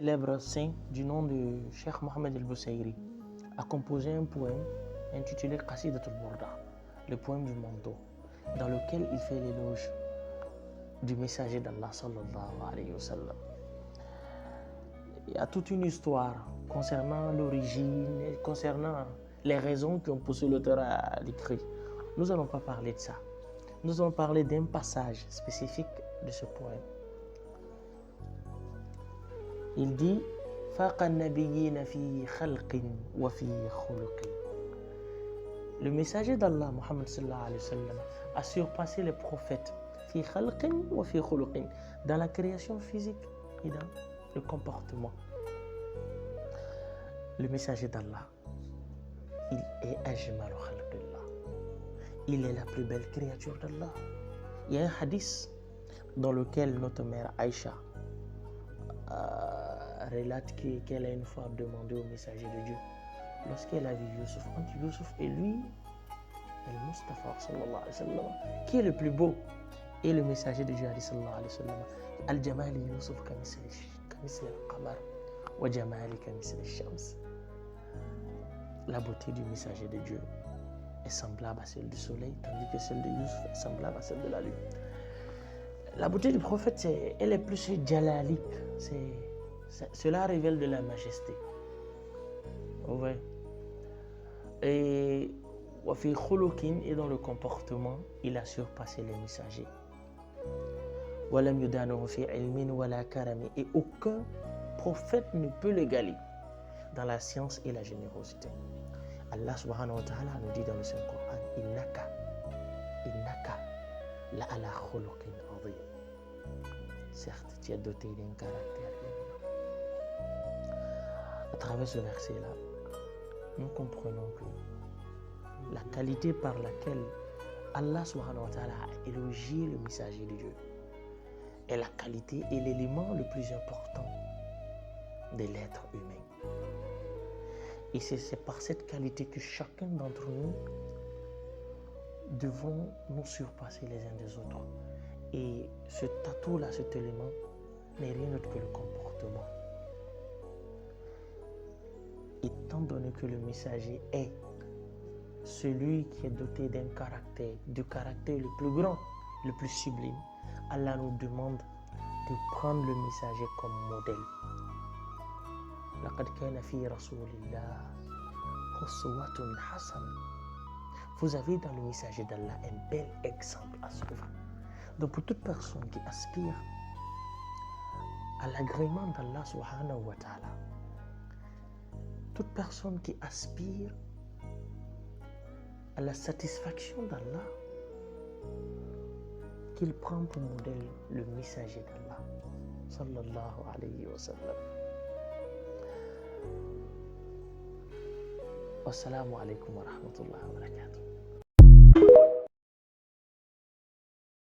célèbre saint du nom de Cheikh Mohammed el-Boussaïri a composé un poème intitulé Qasidatul Burda, le poème du manteau, dans lequel il fait l'éloge du messager d'Allah sallallahu alayhi wa sallam. Il y a toute une histoire concernant l'origine et concernant les raisons qui ont poussé l'auteur à l'écrire. Nous n'allons pas parler de ça. Nous allons parler d'un passage spécifique de ce poème. Il dit فَاقَ النَّبِيِّينَ فِي خَلْقٍ وَفِي خُلُقٍ. Le messager d'Allah, Muhammad sallallahu alayhi wa sallam, a surpassé les prophètes في خلق وفي خلق, dans la création physique et dans le comportement. Le messager d'Allah, il est ajmalu khalqillah. Il est la plus belle créature d'Allah. Il y a un hadith dans lequel notre mère Aïcha relate qu'elle a une fois demandé au messager de Dieu, lorsqu'elle a vu Youssouf, entre Youssouf et lui, le Mustafa sallallahu alayhi wa sallam, qui est le plus beau? Et le messager de Dieu a dit sallallahu alayhi wa sallam, Al-Jamali Youssouf kamisli al-qamar wa jamali kamisli al-shams. La beauté du messager de Dieu est semblable à celle du soleil, tandis que celle de Youssouf est semblable à celle de la lune. La beauté du prophète, elle est plus jalalique. Cela révèle de la majesté. Ouais. Et wafi khuluqin, et dans le comportement, il a surpassé les messagers. Walam yudanahu fi ilmin wala karami, et aucun prophète ne peut l'égaler dans la science et la générosité. Allah subhanahu wa ta'ala nous dit dans le Saint-Coran, innaka la ala khuluqin adhim. Certes, tu es doté d'un caractère éminent. À travers ce verset-là, nous comprenons que la qualité par laquelle Allah subhanahu wa ta'ala a élogié le messager de Dieu est la qualité et l'élément le plus important de l'être humain. Et c'est par cette qualité que chacun d'entre nous devons nous surpasser les uns des autres. Et cet atout-là, cet élément, n'est rien d'autre que le comportement. Étant donné que le messager est celui qui est doté d'un caractère, du caractère le plus grand, le plus sublime, Allah nous demande de prendre le messager comme modèle. لقد كان في رسول الله أسوة حسنة. Vous avez dans le messager d'Allah un bel exemple à suivre. Donc pour toute personne qui aspire à l'agrément d'Allah subhanahu wa ta'ala, toute personne qui aspire à la satisfaction d'Allah, qu'il prend pour modèle le messager d'Allah sallallahu alayhi wa sallam. Wassalamu alaikum wa rahmatullahi wa barakatuh.